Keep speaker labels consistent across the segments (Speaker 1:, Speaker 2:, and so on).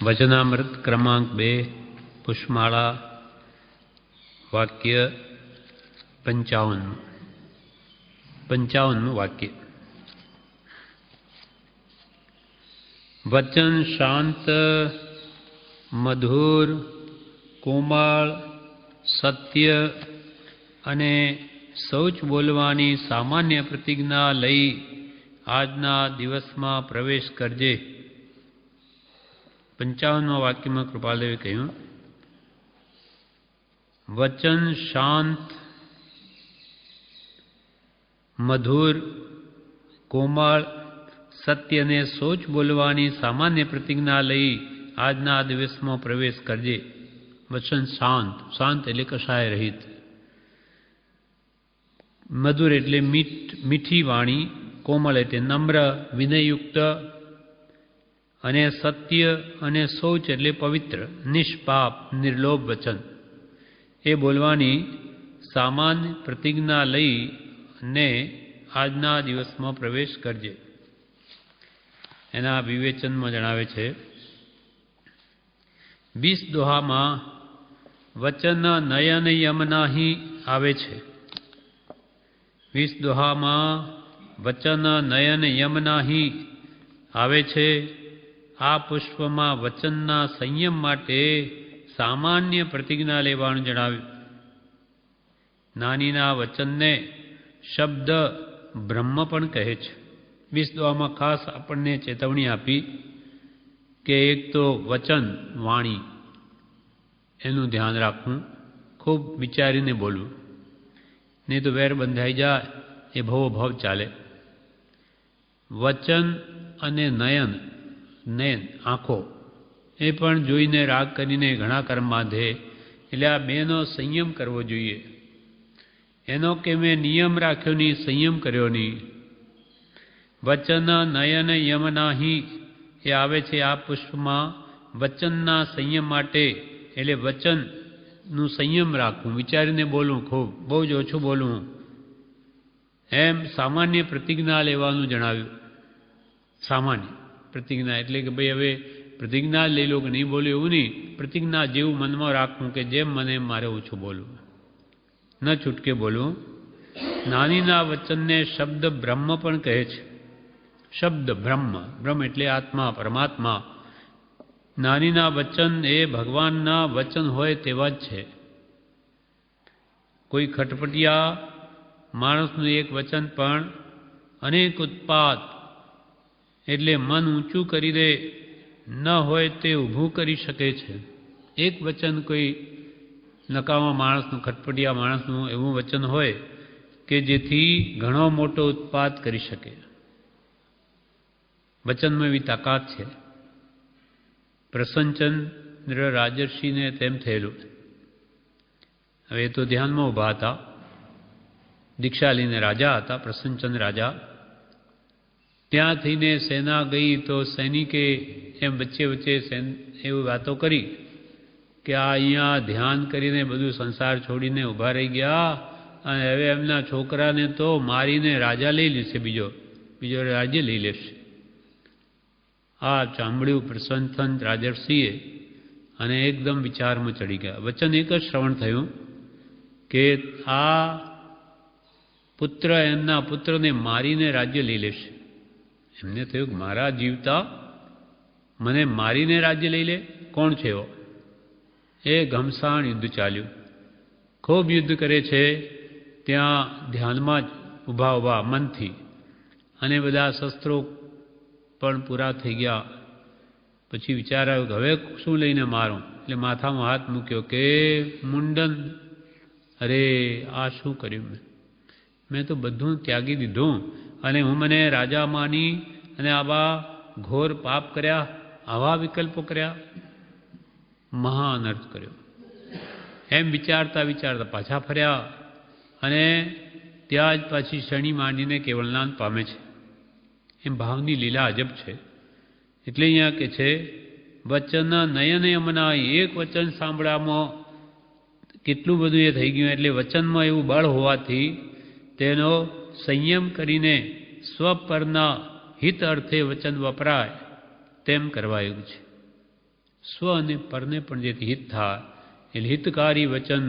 Speaker 1: वचनामृत क्रमांक 2 पुष्पमाला वाक्य 55 वाक्य। वचन शांत मधुर कोमल सत्य अने शौच बोलवानी सामान्य प्रतिज्ञा लई आजना दिवस में प्रवेश करजे। 55 वाक्य में कृपालदेवे कहूँ, वचन शांत मधुर कोमल सत्य ने सोच बोलवानी सामान्य प्रतिज्ञा लई आजना दिवस में प्रवेश करजे। वचन शांत, शांत एटले कशाय रहित, मधुर एटले मीठी वाणी, कोमल एटले नम्र विनययुक्त अने सत्य अने शौच एटले पवित्र निष्पाप निर्लोभ वचन ए बोलवानी सामान्य प्रतिज्ञा लई ने आजना दिवस में प्रवेश करजे। एना विवेचन में जणावे छे 20 दोहा में वचन नयन यमना ही आवे छे। 20 दोहा में वचन नयन यमना ही आवे छे। आ पुष्प में वचनना संयम माटे सामान्य प्रतिज्ञा लेवानुं जणाव्युं। नानीना वचनने शब्द ब्रह्म पण कहे छे। 20 दोहा में खास आपणे चेतवणी आपी के एक तो वचन वाणी एनु ध्यान राखवुं, खूब विचारीने बोलवुं, नहीं तो वेर बंधाई जाए ए भवो भव चाले। वचन अने नयन, नयन आँखो ए पण जोईने राग करीने घणा कर्म बांधे, एटले आ बेनो संयम करवो जोईए। एनो के मैं नियम राख्यो नी, संयम कर्यो नी। वचन नयन यमना ही ए आवे छे आ पुष्प में वचनना संयम माटे, एटले वचन नु संयम राखवुं, विचारीने बोलवुं, खूब बहु ओछुं बोलवुं। एम सामान्य प्रतिज्ञा लेवानुं जणाव्युं। सामान्य प्रतिज्ञा एटले के भाई हवे प्रतिज्ञा लई लो कि नहीं बोलो एवुं नहीं, प्रतिज्ञा जेवुं मन में राखवुं के जेम मने मारे ओछुं बोलवुं, न छूटके बोलवुं। नानीना वचन ने शब्द ब्रह्म पण कहे छे। शब्द ब्रह्म, ब्रह्म एटले आत्मा परमात्मा। नानीना वचन ए भगवानना वचन होय तेवा ज छे। कोई खटपटिया माणसनुं एक वचन पण अनेक उत्पात एटले मन ऊंचू करी दे, न होय ते ऊभुं करी शके छे। एक वचन कोई नकामा माणसनुं, खटपटिया माणसनुं एवुं वचन होय के जेथी घणो मोटो उत्पात करी शके। वचन में भी ताकत है। प्रसन्नचंद्र राजर्षि ने तेम थयेलुं। हवे तो ध्यान में उभा था, दीक्षा लीने राजा था प्रसन्नचंद्र राजा। त्यां थईने सेना गई तो सैनिके एम वच्चे वच्चे एवी वातो करी कि आ अहींया ध्यान करीने बधुं संसार छोड़ीने उभा रही गया अने हवे एमना छोकराने तो मारीने राजा लई लेशे, बीजो राज्य लई लेशे। आ चांबड़्यू प्रसन्नचंद्र राजर्षिए अने एकदम विचार में चढ़ी गया। वचन एक ज श्रवण थयुं के आ पुत्र एमना पुत्र ने मारीने राज्य लई लेशे। एमने थयुं के मारा जीवता मने मारीने राज्य लई ले, कोण छे एवो? ए घमसाण युद्ध चाल्युं। खूब युद्ध करे छे, त्यां ध्यान में ज उभा उभा मनथी अने बधा शस्त्रों पण पूरा थई गया। पछी विचार आव्यो के हवे शुं लईने मारूं, એટલે माथामां हाथ मूक्यो के मुंडन। अरे आ शुं कर्युं मैं तो बधुं त्यागी दीधुं अने हुं मने राजा मानी अने आवा घोर पाप कर्या, आवा विकल्पो कर्या, महा अनर्थ कर्यो। एम विचारता विचारता पाछा फर्या अने त्यां ज पाછી शनि માંડીને કેવળનાથ પામે છે। एम भावनी लीला अजब है। एटले अहींया के छे वचन नयन यमना, एक वचन सांभळामां केटલું બધું એ થઈ ગયું। એટલે વચનમાં એવું બળ હોવાથી તેનો સંયમ કરીને સ્વપરના હિત અર્થે વચન વપરાય તેમ કરવાયું છે। સ્વ અને પરને પણ જેથી હિત થાય એટલે હિતકારી વચન,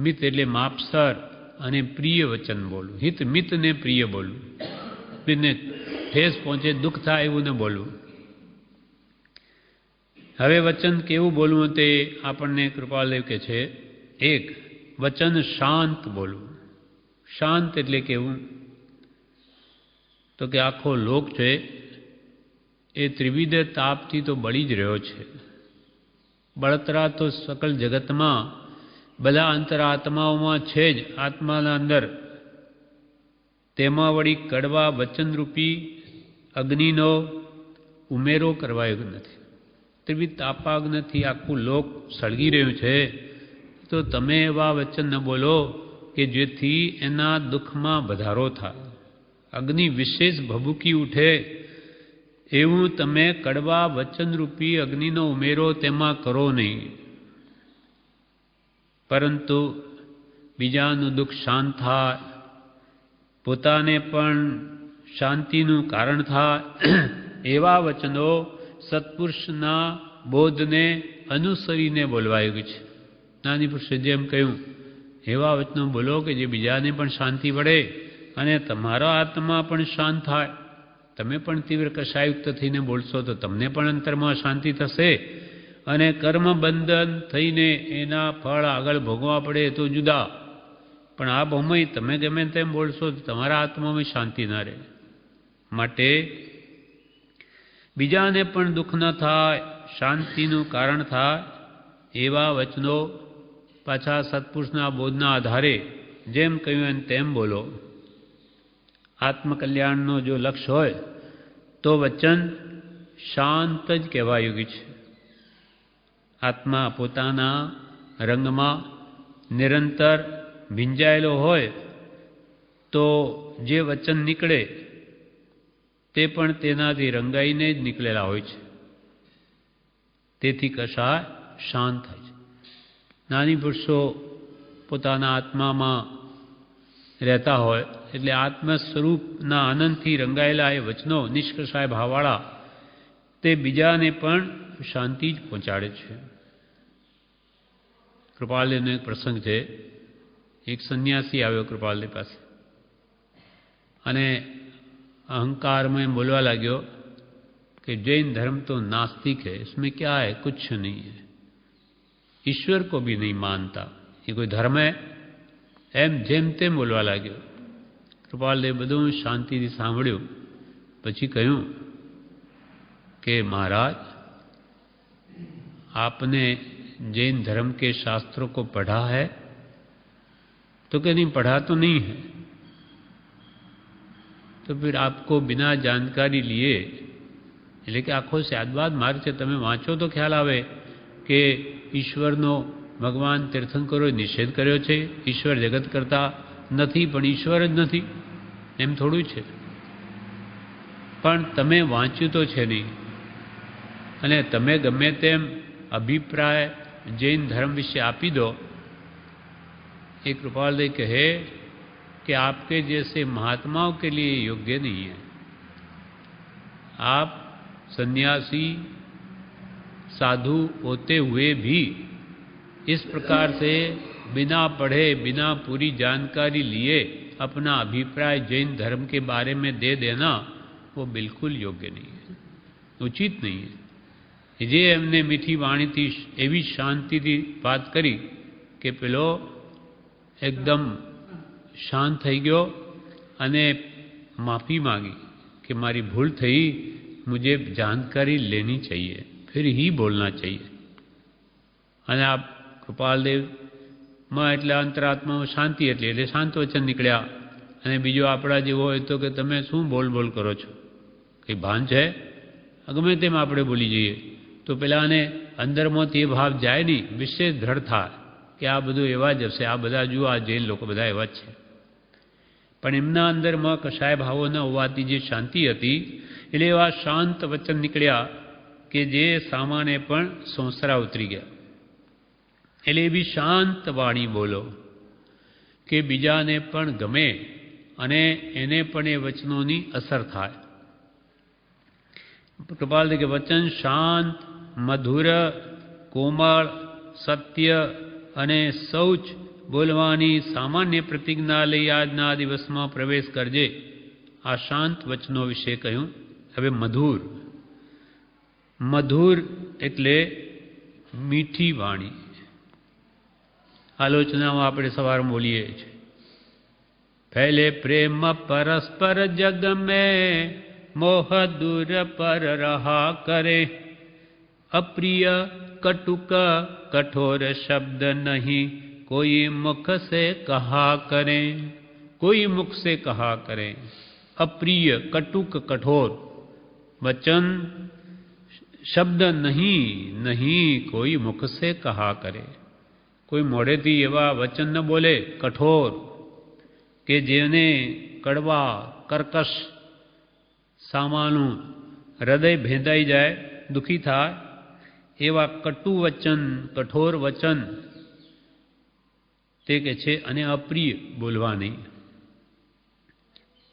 Speaker 1: મિત એટલે માપસર અને પ્રિય વચન બોલવું. હિત મિત ને પ્રિય બોલવું, ને ઠેસ પહોંચે દુઃખ થાય એવું ન બોલવું. હવે વચન કેવું બોલવું તે આપણને કૃપાલદેવ કહે છે. એક, વચન શાંત બોલવું. શાંત એટલે કેવું? તો કે આખો લોક છે એ ત્રિવિધ તાપથી તો બળી જ રહ્યો છે. બળતરા તો સકલ જગતમાં બધા અંતરાત્માઓમાં છે જ, આત્માના અંદર. તેમાં વળી કડવા વચનરૂપી અગ્નિનો ઉમેરો કરવાયો નથી. ત્રિવિધ તાપાગ્નિથી આખું લોક સળગી રહ્યું છે. તો તમે એવા વચન ન બોલો કે જેથી એના દુઃખમાં વધારો થાય, અગ્નિ વિશેષ ભભૂકી ઉઠે. એવું તમે કડવા વચનરૂપી અગ્નિનો ઉમેરો તેમાં કરો નહીં. પરંતુ બીજાનું દુઃખ શાંત થાય, પોતાને પણ શાંતિનું કારણ થાય એવા વચનો સત્પુરુષના બોધને અનુસરીને બોલવાયું છે. નાની પુરુષે જેમ કહ્યું એવા વચનો બોલો કે જે બીજાને પણ શાંતિ પડે અને તમારો આત્મા પણ શાંત થાય. તમે પણ તીવ્ર કષાયુક્ત થઈને બોલશો તો તમને પણ અંતરમાં શાંતિ થશે અને કર્મ બંધન થઈને એના ફળ આગળ ભોગવવા પડે તો જુદા. પણ આ ભમય તમે ગમે તેમ બોલશો તો તમારા આત્મામાં શાંતિ ના રહે. માટે બીજાને પણ દુઃખ ન થાય, શાંતિનું કારણ થાય એવા વચનો પાછા સત્પુરુષના બોધના આધારે જેમ કહ્યું એમ તેમ બોલો. આત્મકલ્યાણનો જો લક્ષ્ય હોય તો વચન શાંત જ કહેવાયું છે. આત્મા પોતાના રંગમાં નિરંતર ભીંજાયેલો હોય તો જે વચન નીકળે તે પણ તેનાથી રંગાઈને જ નીકળેલા હોય છે. તેથી કશાય શાંત થાય છે. નાની પુરુષો પોતાના આત્મામાં રહેતા હોય એટલે આત્મ સ્વરૂપના આનંદથી રંગાયેલા એ વચનો નિષ્કષાય ભાવવાળા તે બીજાને પણ શાંતિ જ પહોંચાડે છે. કૃપાલદેવનો એક પ્રસંગ છે. એક સંન્યાસી આવ્યો કૃપાલદેવ પાસે અને अहंकार में बोलवा लग्यो कि जैन धर्म तो नास्तिक है, इसमें क्या है, कुछ नहीं है, ईश्वर को भी नहीं मानता, ये कोई धर्म है? एम जेम तेम बोलवा लाग्यो. કૃપાલદેવ બધું શાંતિથી સાંભળ્યું. પછી કહ્યું કે મહારાજ, आपने जैन धर्म के शास्त्रों को पढ़ा है? तो कि नहीं, पढ़ा तो नहीं है. तो फिर आपको बिना जानकारी लिए, એટલે કે આખો સ્યાદવાદ માર્ગ છે, તમે વાંચો તો ખ્યાલ આવે કે ઈશ્વરનો ભગવાન તીર્થંકરોએ નિષેધ કર્યો છે. ઈશ્વર જગત કરતા નથી, પણ ઈશ્વર જ નથી એમ થોડું છે. પણ તમે વાંચ્યું તો છે નહીં અને તમે ગમે તેમ અભિપ્રાય જૈન ધર્મ વિશે આપી દો. એ કૃપાલદેવ કહે कि आपके जैसे महात्माओं के लिए योग्य नहीं है. आप सन्यासी साधु होते हुए भी इस प्रकार से बिना पढ़े, बिना पूरी जानकारी लिए अपना अभिप्राय जैन धर्म के बारे में दे देना वो बिल्कुल योग्य नहीं है, उचित नहीं है. જે એમને મીઠી વાણીથી એવી શાંતિથી વાત કરી કે પેલો એકદમ શાંત થઈ ગયો અને માફી માગી कि मारी भूल थी, मुझे जानकारी लेनी चाहिए, फिर ही बोलना चाहिए. અને આ કૃપાલદેવમાં એટલે અંતરાત્મામાં શાંતિ એટલે શાંત વચન નીકળ્યા. અને બીજો આપણા જેવો હોય તો કે તમે શું બોલ બોલ કરો છો, કંઈ ભાન છે? ગમે તેમ આપણે બોલી જઈએ તો પેલાને અંદરમાંથી એ ભાવ જાય નહીં, વિશેષ દ્રઢ થાય કે આ બધું એવા જ હશે, આ બધા જુઓ આ જૈન લોકો બધા એવા જ છે. પણ એમના અંદરમાં કશાય ભાવો ન હોવાથી જે શાંતિ હતી એટલે એવા શાંત વચન નીકળ્યા કે જે સામાને પણ સોંસરા ઉતરી ગયા. એટલે એવી શાંત વાણી બોલો કે બીજાને પણ ગમે અને એને પણ એ વચનોની અસર થાય. કૃપાલદેવ કે વચન શાંત, મધુર કોમળ, સત્ય અને શૌચ બોલવાની સામાન્ય પ્રતિજ્ઞા લઈ આજના દિવસમાં પ્રવેશ કરજે. આ શાંત વચનો વિશે કહ્યું. હવે મધુર. મધુર એટલે મીઠી વાણી. આલોચનામાં આપણે સવારમાં બોલીએ છીએ, ફેલે પ્રેમ પરસ્પર જગ મેં, મોહ દૂર પર રહા કરે. અપ્રિય કટુક કઠોર શબ્દ નહીં, कोई मुख से कहा करें. कोई मुख से कहा करें. अप्रिय कटुक कठोर वचन शब्द नहीं कोई मुख से कहा करे. કોઈ મોઢેથી એવા વચન ન બોલે કઠોર કે જેને કડવા કર્કશ સામાનું હૃદય ભેદાઈ જાય, દુઃખી થાય એવા કટુ વચન, કઠોર વચન તે કે છે. અને અપ્રિય બોલવા નહીં.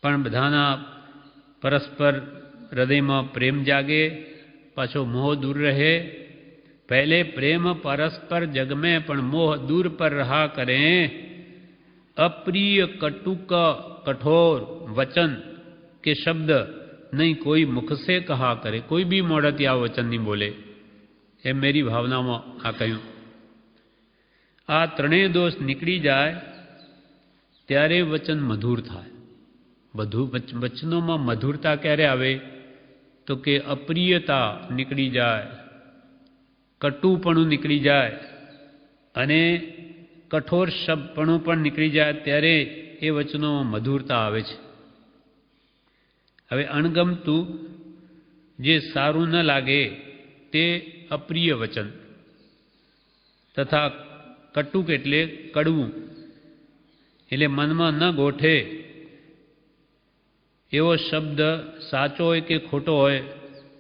Speaker 1: પણ બધાના પરસ્પર હૃદયમાં પ્રેમ જાગે, પાછો મોહ દૂર રહે. પહેલે પ્રેમ પરસ્પર જગમે પણ મોહ દૂર પર રહા કરે. અપ્રિય કટુક કઠોર વચન કે શબ્દ નહીં કોઈ મુખ સે કહા કરે. કોઈ બી મોઢાથી આ વચન નહીં બોલે. એ મેરી ભાવનામાં આ કહ્યું. આ ત્રણેય દોષ નીકળી જાય ત્યારે વચન મધુર થાય. બધું વચનોમાં મધુરતા ક્યારે આવે તો કે અપ્રિયતા નીકળી જાય, કટુપણું નીકળી જાય અને કઠોર શબ્દપણું પણ નીકળી જાય ત્યારે એ વચનોમાં મધુરતા આવે છે. હવે અણગમતું જે સારું ન લાગે તે અપ્રિય વચન તથા કટુક એટલે કડવું, એટલે મનમાં ન ગોઠે એવો શબ્દ સાચો હોય કે ખોટો હોય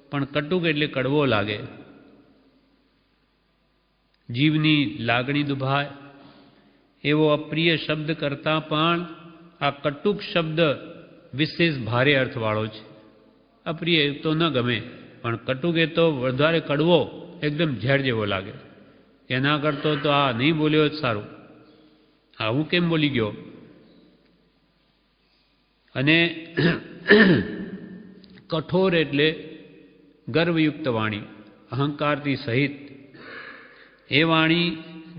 Speaker 1: પણ કટુક એટલે કડવો લાગે. જીવની લાગણી દુભાય એવો અપ્રિય શબ્દ કરતાં પણ આ કટુક શબ્દ વિશેષ ભારે અર્થવાળો છે. અપ્રિય તો ન ગમે પણ કટુક એ તો વધારે કડવો, એકદમ ઝેર જેવો લાગે. એના કરતો તો આ નહીં બોલ્યો જ સારું. આ હું કેમ બોલી ગયો? અને કઠોર એટલે ગર્વયુક્ત વાણી, અહંકારથી સહિત એ વાણી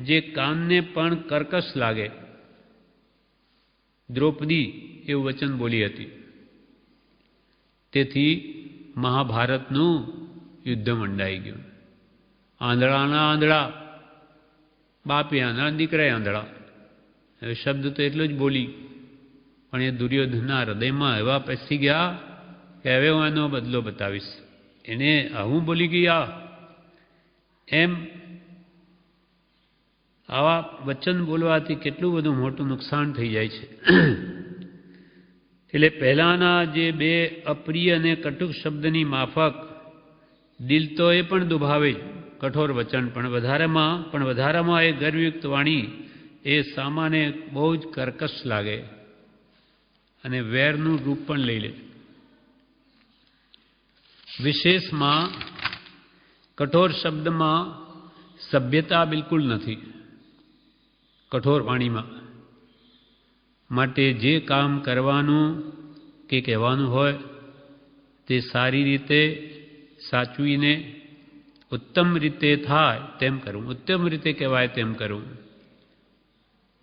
Speaker 1: જે કાનને પણ કર્કશ લાગે. દ્રૌપદી એવું વચન બોલી હતી. તેથી મહાભારતનું યુદ્ધ મંડાઈ ગયું. આંધળાના આંધળા, બાપે આંધળા, દીકરાએ આંધળા. હવે શબ્દ તો એટલો જ બોલી પણ એ દુર્યોધનના હૃદયમાં એવા પેસી ગયા કે હવે હું એનો બદલો બતાવીશ. એને હું બોલી ગયા એમ આવા વચન બોલવાથી કેટલું બધું મોટું નુકસાન થઈ જાય છે. એટલે પહેલાના જે બે અપ્રિય અને કટુક શબ્દની માફક દિલ તો એ પણ દુભાવે, કઠોર વચન પણ વધારામાં એ ગર્વયુક્ત વાણી એ સામાન્ય બહુ જ કર્કશ લાગે અને વેરનું રૂપ પણ લઈ લે. વિશેષમાં કઠોર શબ્દમાં સભ્યતા બિલકુલ નથી કઠોર વાણીમાં. માટે જે કામ કરવાનું કે કહેવાનું હોય તે સારી રીતે સાચવીને ઉત્તમ રીતે થાય તેમ કરવું, ઉત્તમ રીતે કહેવાય તેમ કરવું.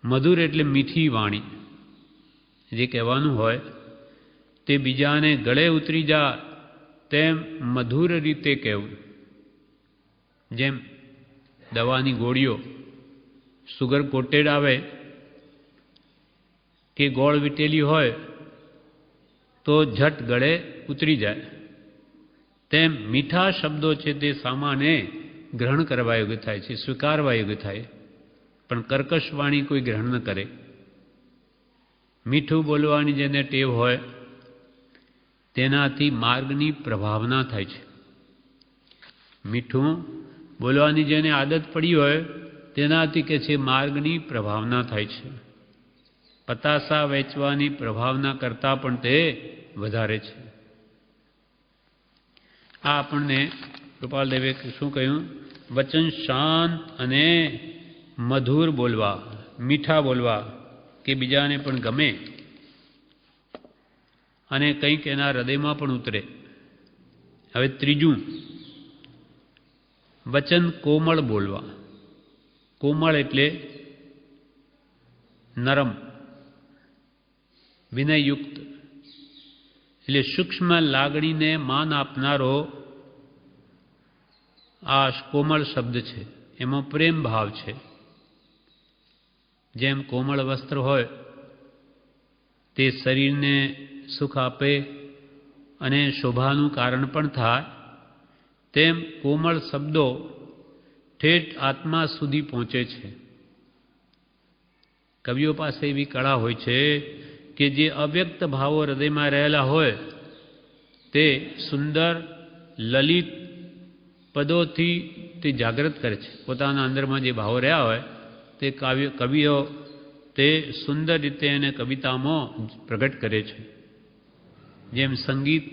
Speaker 1: મધુર એટલે મીઠી વાણી. જે કહેવાનું હોય તે બીજાને ગળે ઉતરી જાય તેમ મધુર રીતે કહેવું. જેમ દવાની ગોળીઓ સુગર કોટેડ આવે કે ગોળ વીટેલી હોય તો ઝટ ગળે ઉતરી જાય, તેમ મીઠા શબ્દો છે તે સામાને ગ્રહણ કરવા યોગ્ય થાય છે, સ્વીકારવા યોગ્ય થાય. પણ કર્કશ વાણી કોઈ ગ્રહણ ન કરે. મીઠું બોલવાની જેને ટેવ હોય તેનાથી માર્ગની પ્રભાવના થાય છે. મીઠું બોલવાની જેને આદત પડી હોય તેનાથી કે છે માર્ગની પ્રભાવના થાય છે. પતાસા વેચવાની પ્રભાવના કરતાં પણ તે વધારે છે. આ આપણને કૃપાલદેવે શું કહ્યું? વચન શાંત અને મધુર બોલવા, મીઠા બોલવા કે બીજાને પણ ગમે અને કંઈક એના હૃદયમાં પણ ઉતરે. હવે ત્રીજું, વચન કોમળ બોલવા. કોમળ એટલે નરમ, વિનયયુક્ત, એટલે સૂક્ષ્મ લાગણીને માન આપનારો આ કોમળ શબ્દ છે. એમાં પ્રેમ ભાવ છે. જેમ કોમળ વસ્ત્ર હોય તે શરીરને સુખ આપે અને શોભાનું કારણ પણ થાય, તેમ કોમળ શબ્દો ઠેઠ આત્મા સુધી પહોંચે છે. કવિઓ પાસે એવી કળા હોય છે કે જે અવ્યક્ત ભાવો હૃદયમાં રહેલા હોય તે સુંદર લલિત પદોથી તે જાગૃત કરે છે. પોતાના અંદરમાં જે ભાવો રહ્યા હોય તે કવિઓ તે સુંદર રીતે એને કવિતામાં પ્રગટ કરે છે. જેમ સંગીત,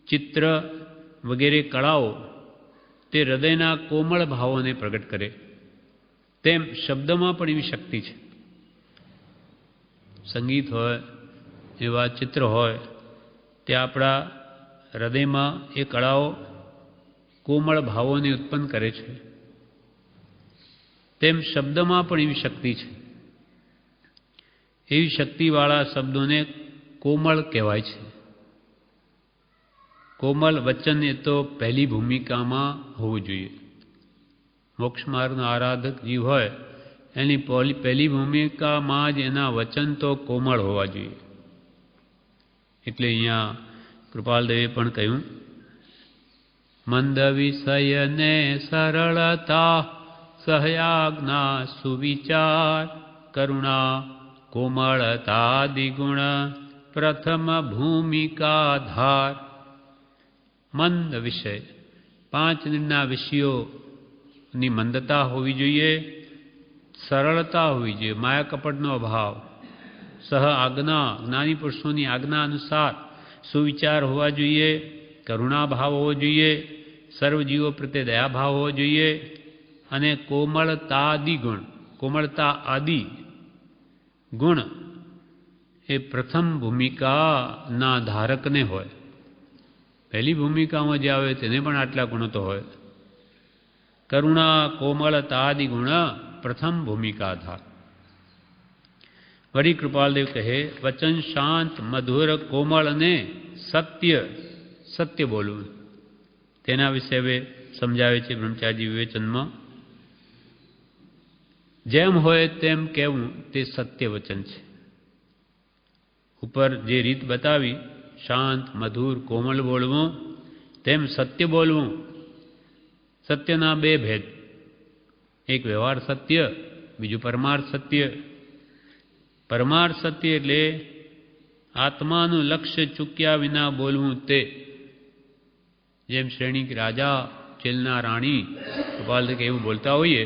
Speaker 1: ચિત્ર વગેરે કળાઓ તે હૃદયના કોમળ ભાવોને પ્રગટ કરે, તેમ શબ્દમાં પણ એવી શક્તિ છે. સંગીત હોય, એવા ચિત્ર હોય, તે આપણા હૃદયમાં એ કળાઓ કોમળ ભાવોને ઉત્પન્ન કરે છે. તેમ શબ્દમાં પણ એવી શક્તિ છે. એવી શક્તિવાળા શબ્દોને કોમળ કહેવાય છે. કોમળ વચન એ તો પહેલી ભૂમિકામાં હોવું જોઈએ. મોક્ષ માર્ગનો આરાધક જીવ હોય એની પહેલી ભૂમિકામાં જ એના વચન તો કોમળ હોવા જોઈએ. એટલે અહીંયા કૃપાલદેવે પણ કહ્યું, મંદ વિષયને સરળતા, સહયાજ્ઞા સુવિચાર, કરુણા કોમળતા દિગુણ, પ્રથમ ભૂમિકા ધાર. મંદ વિષય, 5 દિનના વિષયોની મંદતા હોવી જોઈએ, સરળતા હોવી જોઈએ, માયા કપટનો અભાવ, સહ આજ્ઞા, જ્ઞાની પુરુષોની આજ્ઞા અનુસાર સુવિચાર હોવા જોઈએ, કરુણા ભાવ હોવો જોઈએ, સર્વજીવો પ્રત્યે દયાભાવ હોવો જોઈએ, અને કોમળતાદિ ગુણ, કોમળતા આદિ ગુણ એ પ્રથમ ભૂમિકાના ધારકને હોય. પહેલી ભૂમિકામાં જે આવે તેને પણ આટલા ગુણો તો હોય. કરુણા કોમળતાદિ ગુણ પ્રથમ ભૂમિકા ધાર. વળી કૃપાલદેવ કહે, વચન શાંત, મધુર, કોમળ અને સત્ય, સત્ય બોલવું. તેના વિશે હવે સમજાવે છે બ્રહ્મચારી વિવેચનમાં. જેમ હોય તેમ કહેવું તે સત્ય વચન છે. ઉપર જે રીત બતાવી, શાંત, મધુર, કોમળ બોલવું, તેમ સત્ય બોલવું. સત્યના 2 ભેદ, એક વ્યવહાર સત્ય, બીજું પરમાર્થ સત્ય. પરમાર્થ સત્ય એટલે આત્માનું લક્ષ્ય ચૂક્યા વિના બોલવું તે. જેમ શ્રેણીક રાજા, ચેલના રાણી, ગોપાલ કે એવું બોલતા હોઈએ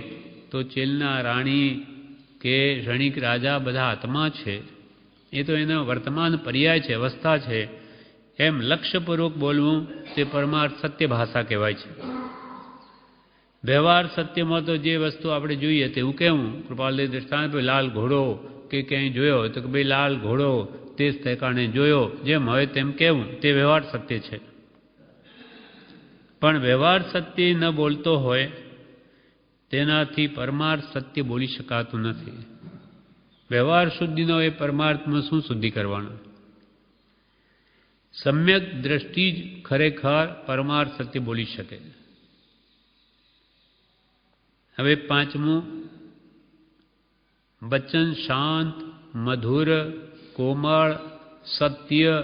Speaker 1: તો ચેલના રાણી કે શ્રેણીક રાજા બધા આત્મા છે, એ તો એનો વર્તમાન પર્યાય છે, અવસ્થા છે. એમ લક્ષ્યપૂર્વક બોલવું તે પરમાર્થ સત્ય ભાષા કહેવાય છે. વ્યવહાર સત્યમાં તો જે વસ્તુ આપણે જોઈએ તેવું કહેવું. કૃપાલદેવ દૃષ્ટાંત, લાલ ઘોડો કે ક્યાંય જોયો તો કે ભાઈ લાલ ઘોડો તે જ ઠેકાણે જોયો, જેમ હોય તેમ કહેવું, તે વ્યવહાર સત્ય છે. પણ વ્યવહાર સત્ય ન બોલતો હોય તેનાથી પરમાર્થ સત્ય બોલી શકાતું નથી. વ્યવહાર શુદ્ધિનો એ પરમાર્થમાં શું શુદ્ધિ કરવાનું? સમ્યક દ્રષ્ટિ જ ખરેખર પરમાર્થ સત્ય બોલી શકે. હવે 5મું, વચન શાંત, મધુર, કોમળ, સત્ય.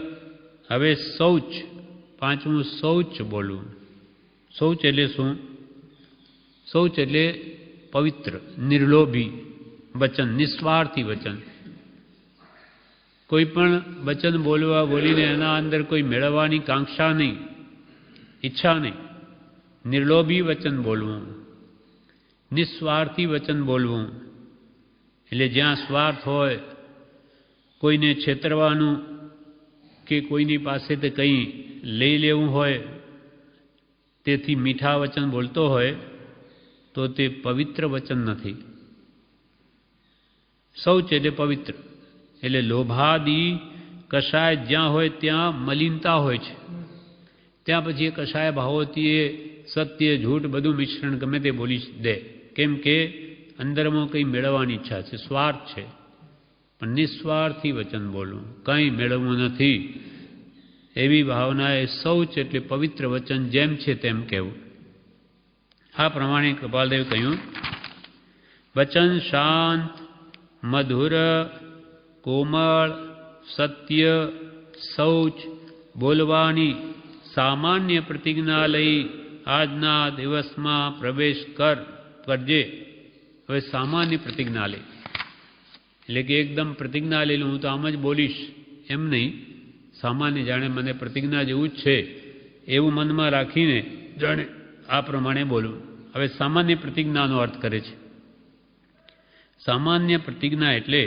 Speaker 1: હવે શૌચ, 5મું શૌચ બોલવું. શૌચ એટલે શું? શૌચ એટલે પવિત્ર, નિર્લોભી વચન, નિસ્વાર્થી વચન. કોઈ પણ વચન બોલીને એના અંદર કોઈ મેળવવાની કાંક્ષા નહીં, ઈચ્છા નહીં. નિર્લોભી વચન બોલવું, નિસ્વાર્થી વચન બોલવું. એટલે જ્યાં સ્વાર્થ હોય, કોઈને છેતરવાનું કે કોઈની પાસેથી કંઈ લઈ લેવું હોય, તેથી મીઠા વચન બોલતો હોય તો તે પવિત્ર વચન નથી. શૌચ એટલે પવિત્ર, એટલે લોભાદી કષાય જ્યાં હોય ત્યાં મલિનતા હોય છે. ત્યાં પછી એ કષાય ભાવોથી એ સત્ય જૂઠ બધું મિશ્રણ ગમે તે બોલી દે, કેમ કે અંદરમાં કંઈ મેળવવાની ઈચ્છા છે, સ્વાર્થ છે. પણ નિસ્વાર્થી વચન બોલવું, કંઈ મેળવવું નથી એવી ભાવના એ શૌચ એટલે પવિત્ર વચન જેમ છે તેમ કહેવું. આ પ્રમાણે કૃપાલદેવ કહ્યું, વચન શાંત, મધુર, કોમળ, સત્ય, શૌચ બોલવાની સામાન્ય પ્રતિજ્ઞા લઈ આજના દિવસમાં પ્રવેશ કરજે. હવે સામાન્ય પ્રતિજ્ઞા લે એટલે કે એકદમ પ્રતિજ્ઞા લઈ લઉં હું તો આમ જ બોલીશ એમ નહીં. સામાન્ય જાણે મને પ્રતિજ્ઞા જેવું જ છે એવું મનમાં રાખીને જાણે આ પ્રમાણે બોલવું. હવે સામાન્ય પ્રતિજ્ઞાનો અર્થ કરે છે. સામાન્ય પ્રતિજ્ઞા એટલે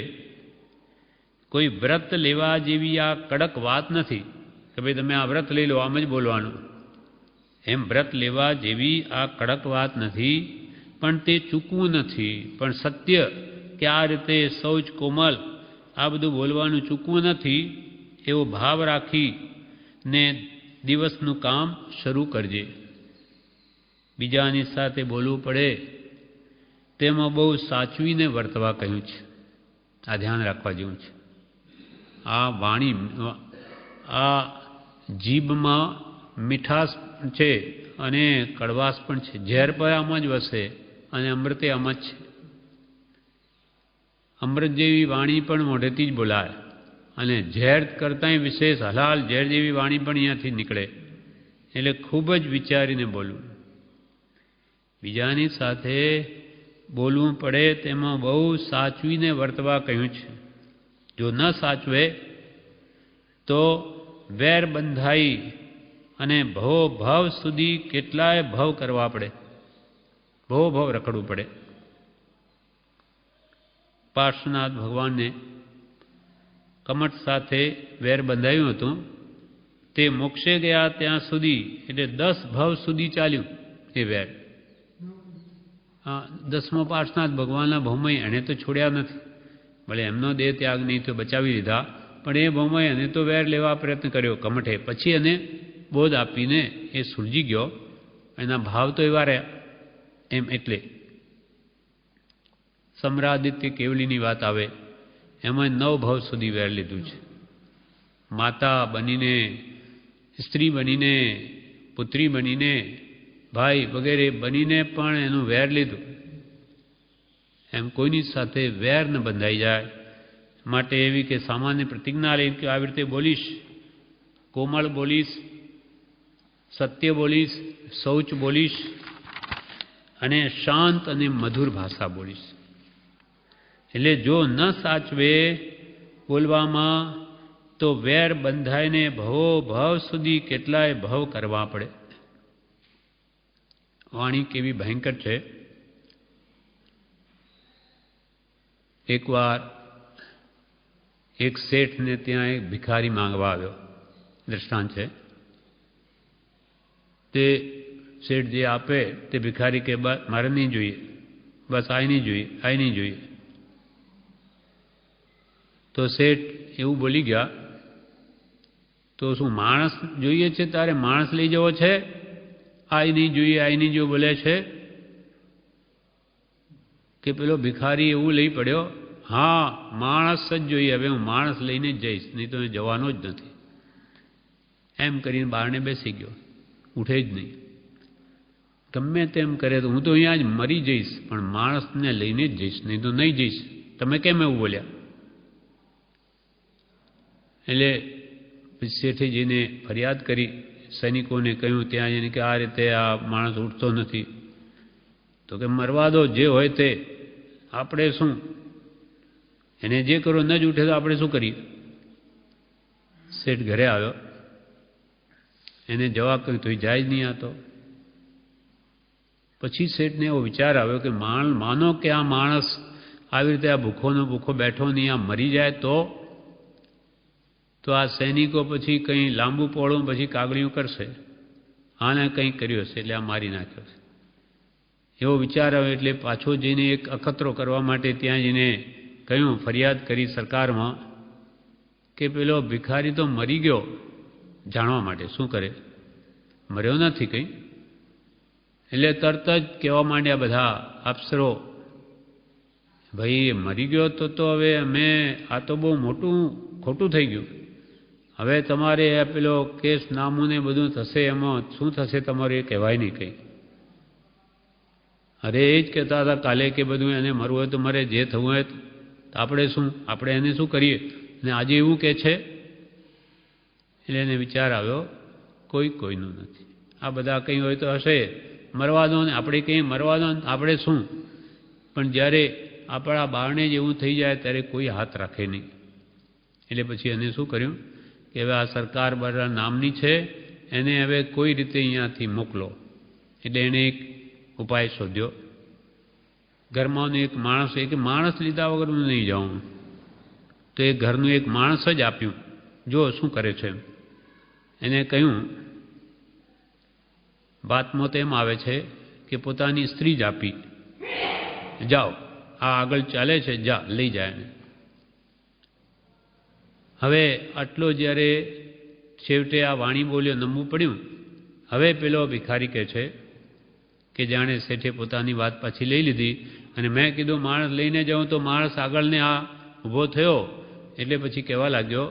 Speaker 1: કોઈ વ્રત લેવા જેવી આ કડક વાત નથી કે ભાઈ તમે આ વ્રત લઈ લો, આમ જ બોલવાનું. એમ વ્રત લેવા જેવી આ કડક વાત નથી, પણ તે ચૂકવું નથી. પણ સત્ય કે આ રીતે શૌચ, કોમલ આ બધું બોલવાનું ચૂકવું નથી એવો ભાવ રાખીને દિવસનું કામ શરૂ કરજે. બીજાની સાથે બોલવું પડે તેમાં બહુ સાચવીને વર્તવા કહ્યું છે. આ ધ્યાન રાખવા જેવું છે. આ વાણી, આ જીભમાં મીઠાશ છે અને કડવાશ પણ છે. ઝેર પર આમ જ વસે અને અમૃતે આમ જ છે. અમૃત જેવી વાણી પણ મોઢેથી જ બોલાય અને ઝેર કરતાંય વિશેષ હલાલ ઝેર જેવી વાણી પણ અહીંયાથી નીકળે. એટલે ખૂબ જ વિચારીને બોલવું. બીજાની સાથે બોલવું પડે તેમાં બહુ સાચવીને વર્તવા કહ્યું છે. જો ન સાચવે તો વેર બંધાઈ અને ભવ સુધી કેટલાય ભવ કરવા પડે, ભવ રખડવું પડે. પાર્શ્વનાથ ભગવાનને કમઠ સાથે વેર બંધાયું હતું. તે મોક્ષે ગયા ત્યાં સુધી એટલે 10 ભવ સુધી ચાલ્યું એ વેર. 10મો પાર્શ્વનાથ ભગવાનના ભવમય એને તો છોડ્યા નથી. ભલે એમનો દેહ ત્યાગ નહીં તો બચાવી લીધા, પણ એ ભવમય એને તો વેર લેવા પ્રયત્ન કર્યો કમઠે. પછી એને બોધ આપીને એ સુલજી ગયો. એના ભાવ તો એવા રહ્યા એમ. એટલે સમ્રાદિત્ય કેવલીની વાત આવે એમાં 9 ભવ સુધી વેર લીધું છે. માતા બનીને, સ્ત્રી બનીને, પુત્રી બનીને, ભાઈ વગેરે બનીને પણ એનું વેર લીધું. એમ કોઈની સાથે વેર ન બંધાઈ જાય માટે એવી કે સામાન્ય પ્રતિજ્ઞા લઈને કે આવી રીતે બોલીશ, કોમળ બોલીશ, સત્ય બોલીશ, શૌચ બોલીશ અને શાંત અને મધુર ભાષા બોલીશ. એટલે જો ન સાચવે બોલવામાં તો વેર બંધાઈને ભવ સુધી કેટલાય ભવ કરવા પડે. વાણી કેવી ભયંકર છે. એકવાર એક શેઠને ત્યાં એક ભિખારી માંગવા આવ્યો. દ્રષ્ટાંત છે. તે શેઠ જે આપે તે ભિખારી કે મારે નહીં જોઈએ, બસ આ નહીં જોઈએ, આ નહીં જોઈએ. તો શેઠ એવું બોલી ગયા, તો શું માણસ જોઈએ છે તારે માણસ લઈ જવો છે? આ નહીં જોઈએ, આ નહીં જો બોલે છે કે પેલો ભિખારી એવું લઈ પડ્યો, હા માણસ જ જોઈએ, હવે હું માણસ લઈને જ જઈશ, નહીં તો જવાનો જ નથી. એમ કરીને બહારને બેસી ગયો, ઉઠે જ નહીં. ગમે તેમ કરે તો હું તો અહીંયા જ મરી જઈશ, પણ માણસને લઈને જ જઈશ, નહીં તો નહીં જઈશ. તમે કેમ એવું બોલ્યા? એટલે શેઠે જઈને ફરિયાદ કરી, સૈનિકોને કહ્યું ત્યાં જઈને કે આ રીતે આ માણસ ઉઠતો નથી. તો કે મરવા દો, જે હોય તે, આપણે શું, એને જે કરો ન જ ઉઠે તો આપણે શું કરીએ? શેઠ ઘરે આવ્યો, એને જવાબ કર્યો તો એ જાય જ નહીં આતો. પછી શેઠને એવો વિચાર આવ્યો કે માનો કે આ માણસ આવી રીતે આ ભૂખો બેઠો નહીં, આ મરી જાય તો આ સૈનિકો પછી કંઈ લાંબુ પોળું પછી કાગળિયું કરશે, આને કંઈ કર્યું હશે એટલે આ મારી નાખ્યો છે. એવો વિચાર આવે એટલે પાછો જઈને એક અખતરો કરવા માટે ત્યાં જઈને કહ્યું, ફરિયાદ કરી સરકારમાં કે પેલો ભિખારી તો મરી ગયો, જાણવા માટે. શું કરે? મર્યો નથી કંઈ. એટલે તરત જ કહેવા માંડ્યા બધા અફસરો, ભાઈ મરી ગયો તો હવે અમે આ તો બહુ મોટું ખોટું થઈ ગયું. હવે તમારે પેલો કેસ નામુને બધું થશે, એમાં શું થશે તમારું એ કહેવાય નહીં કંઈ. અરે એ જ કહેતા હતા કાલે કે બધું એને મરવું હોય તો મરે, જે થવું હોય આપણે શું, આપણે એને શું કરીએ, અને આજે એવું કહે છે. એટલે એને વિચાર આવ્યો કોઈનું નથી, આ બધા કંઈ હોય તો હશે, મરવા દો ને, આપણે કંઈ મરવા દો ને, આપણે શું. પણ જ્યારે આપણા બારણે જ એવું થઈ જાય ત્યારે કોઈ હાથ રાખે નહીં. એટલે પછી એને શું કર્યું કે હવે આ સરકાર બરા નામની છે, એને હવે કોઈ રીતે અહીંયાથી મોકલો. એટલે એણે એક ઉપાય શોધ્યો. ઘરમાં એક માણસ લીધા વગર હું નહીં જાઉં, તો એ ઘરનું એક માણસ જ આપ્યું, જો શું કરે છે. એને કહ્યું, વાતમાં તો એમ આવે છે કે પોતાની સ્ત્રી જ આપી, જાઓ આ આગળ ચાલે છે, જા લઈ જાય એને. હવે આટલો જ્યારે છેવટે આ વાણી બોલ્યો, નમવું પડ્યું. હવે પેલો ભિખારી કહે છે કે જાણે શેઠે પોતાની વાત પાછી લઈ લીધી, અને મેં કીધું માણસ લઈને જાઉં તો માણસ આગળને આ ઊભો થયો. એટલે પછી કહેવા લાગ્યો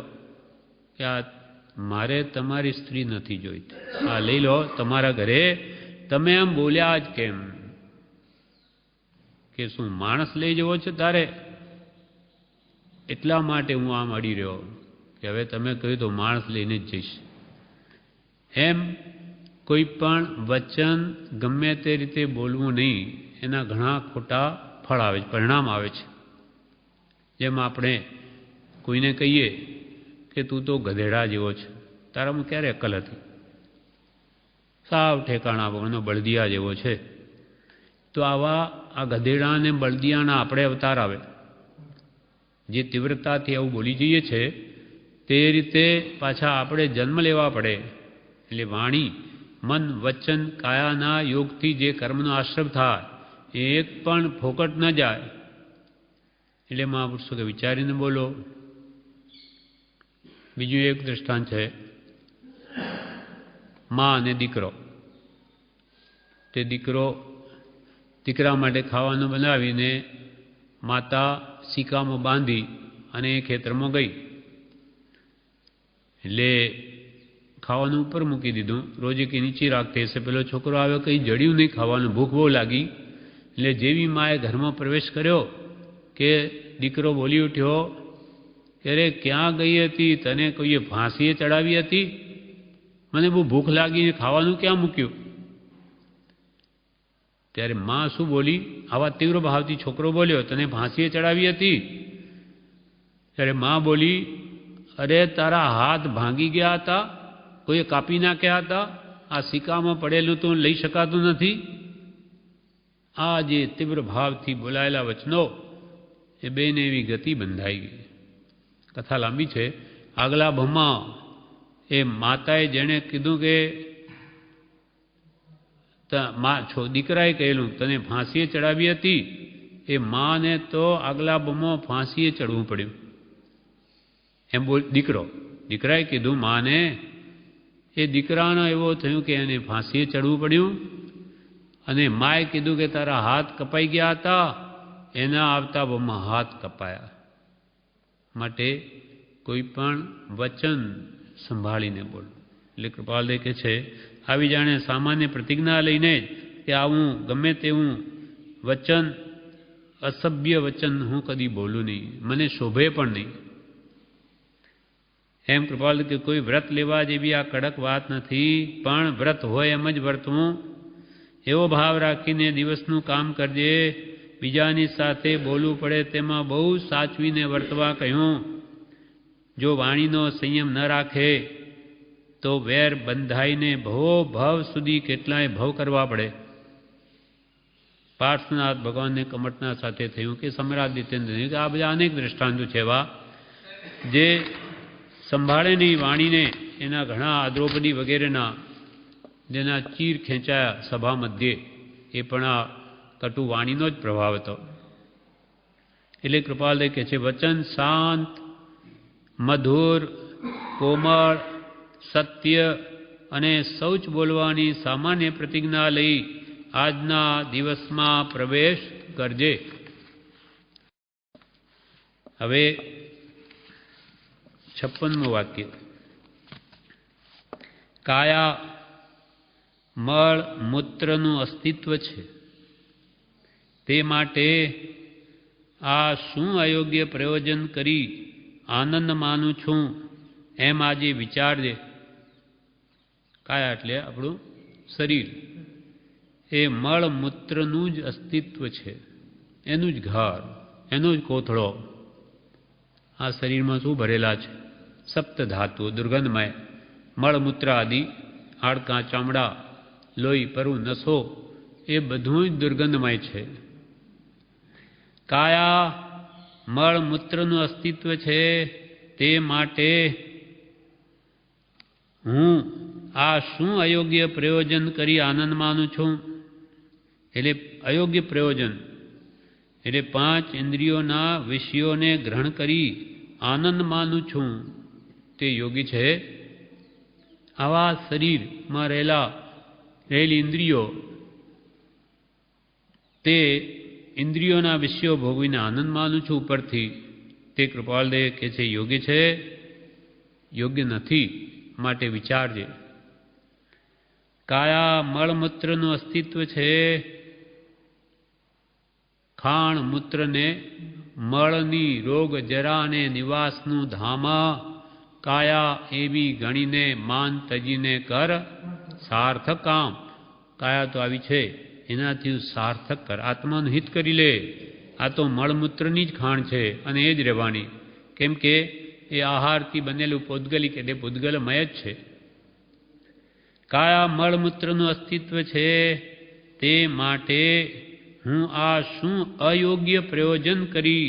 Speaker 1: કે આ મારે તમારી સ્ત્રી નથી જોઈતી, આ લઈ લો તમારા ઘરે. તમે આમ બોલ્યા જ કેમ કે શું માણસ લઈ જવો છે તારે? એટલા માટે હું આમ અડી રહ્યો કે હવે તમે કહ્યું તો માણસ લઈને જ જઈશ. એમ કોઈ પણ વચન ગમે તે રીતે બોલવું નહીં, એના ઘણા ખોટા ફળ આવે છે, પરિણામ આવે છે. જેમ આપણે કોઈને કહીએ કે તું તો ગધેડા જેવો છે, તારામાં ક્યારે અક્કલ હતી, સાવ ઠેકાણા વગરનો બળદિયા જેવો છે. તો આવા આ ગધેડા અને બળદિયાના આપણે અવતાર આવે. જે તીવ્રતાથી આવું બોલી જઈએ છે તે રીતે પાછા આપણે જન્મ લેવા પડે. એટલે વાણી, મન, વચન, કાયાના યોગથી જે કર્મનો આશ્રમ થાય એ એક પણ ફોકટ ન જાય. એટલે મહાપુરુષો કે વિચારીને બોલો. બીજું એક દૃષ્ટાંત છે, મા અને દીકરો. તે દીકરા માટે ખાવાનું બનાવીને માતા સિક્કામાં બાંધી અને એ ખેતરમાં ગઈ. એટલે ખાવાનું ઉપર મૂકી દીધું, રોજે કે નીચે રાખતી હશે. પેલો છોકરો આવ્યો, કંઈ જડ્યું નહીં ખાવાનું, ભૂખ બહુ લાગી. એટલે જેવી માએ ઘરમાં પ્રવેશ કર્યો કે દીકરો બોલી ઉઠ્યો કે અરે ક્યાં ગઈ હતી, તને કોઈએ ફાંસીએ ચડાવી હતી? મને બહુ ભૂખ લાગીને ખાવાનું ક્યાં મૂક્યું? ત્યારે મા શું બોલી? આવા તીવ્ર ભાવથી છોકરો બોલ્યો, તને ફાંસીએ ચડાવી હતી? ત્યારે મા બોલી, અરે તારા હાથ ભાંગી ગયા હતા, કોઈએ કાપી નાખ્યા હતા, આ સિક્કામાં પડેલું તો લઈ શકાતું નથી. આ જે તીવ્ર ભાવથી બોલાયેલા વચનો એ બેને એવી ગતિ બંધાઈ ગઈ. કથા લાંબી છે. આગલા ભમા એ માતાએ જેણે કીધું કે દીકરાએ કહેલું તને ફાંસીએ ચડાવી હતી, એ માને તો આગલા બમો ફાંસીએ ચડવું પડ્યું. એમ બોલ દીકરાએ કીધું માને, એ દીકરાનો એવો થયું કે એને ફાંસીએ ચડવું પડ્યું. અને માએ કીધું કે તારા હાથ કપાઈ ગયા હતા, એના આવતા બમા હાથ કપાયા. માટે કોઈ પણ વચન સંભાળીને બોલવું. એટલે કૃપાલદેવ કહે છે, આવી જાણે સામાન્ય પ્રતિજ્ઞા લઈને જ કે આવું ગમે તેવું વચન, અસભ્ય વચન હું કદી બોલું નહીં, મને શોભે પણ નહીં. એમ કૃપાલદેવ કે કોઈ વ્રત લેવા જેવી આ કડક વાત નથી, પણ વ્રત હોય એમ જ વર્તવું. એવો ભાવ રાખીને દિવસનું કામ કરજે. બીજાની સાથે બોલવું પડે તેમાં બહુ સાચવીને વર્તવા કહ્યું. જો વાણીનો સંયમ ન રાખે તો વેર બંધાઈને ભવો ભવ સુધી કેટલાય ભવ કરવા પડે. પાર્શ્વનાથ ભગવાનને કમટના સાથે થયું કે સમ્રાટ જીતેન્દ્ર, આ બધા અનેક દ્રષ્ટાંતો છે એવા જે સંભાળે નહીં વાણીને. એના ઘણા દ્રૌપદી વગેરેના જેના ચીર ખેંચાયા સભા મધ્યે, એ પણ આ કટુ વાણીનો જ પ્રભાવ હતો. એટલે કૃપાલદેવ કહે છે વચન શાંત, મધુર, કોમળ, સત્ય અને શૌચ બોલવાની સામાન્ય પ્રતિજ્ઞા લઈ આજના દિવસમાં પ્રવેશ કરજે. હવે 56મું વાક્ય. કાયા મળ મૂત્રનું અસ્તિત્વ છે, તે માટે આ શું અયોગ્ય પ્રયોજન કરી આનંદ માનું છું એમ આજે વિચારજે. કાયા એટલે આપણું શરીર, એ મળ મૂત્રનું જ અસ્તિત્વ છે, એનું જ ઘર, એનો જ કોથળો. આ શરીરમાં શું ભરેલા છે? સપ્ત ધાતુઓ, દુર્ગંધમય. મળમૂત્ર આદિ, હાડકાં, ચામડા, લોહી, પરુ, નસો, એ બધું જ દુર્ગંધમય છે. કાયા મળમૂત્રનું અસ્તિત્વ છે, તે માટે હું આ શું અયોગ્ય પ્રયોજન કરી આનંદ માનું છું. એટલે અયોગ્ય પ્રયોજન એટલે 5 ઇન્દ્રિયોના વિષયોને ગ્રહણ કરી આનંદ માનું છું તે યોગી છે. આવા શરીરમાં રહેલી ઇન્દ્રિયો, તે ઇન્દ્રિયોના વિષયો ભોગવીને આનંદ માનું છું ઉપરથી, તે કૃપાલદેવ કહે છે યોગ્ય છે, યોગ્ય નથી, માટે વિચારજે. કાયા મળમૂત્રનું અસ્તિત્વ છે. ખાણ મૂત્રને મળની રોગ જરા અને નિવાસનું ધામા કાયા એવી ગણીને માન તજીને કર સાર્થક કામ. કાયા તો આવી છે, એનાથી સાર્થક કર, આત્માનું હિત કરી લે. આ તો મળમૂત્રની જ ખાણ છે અને એ જ રહેવાની, કેમ કે એ આહારથી બનેલું પૌદ્ગલિક એટલે પૂદગલમય જ છે. કાયા મળમૂત્રનું અસ્તિત્વ છે, તે માટે હું આ શું અયોગ્ય પ્રયોજન કરી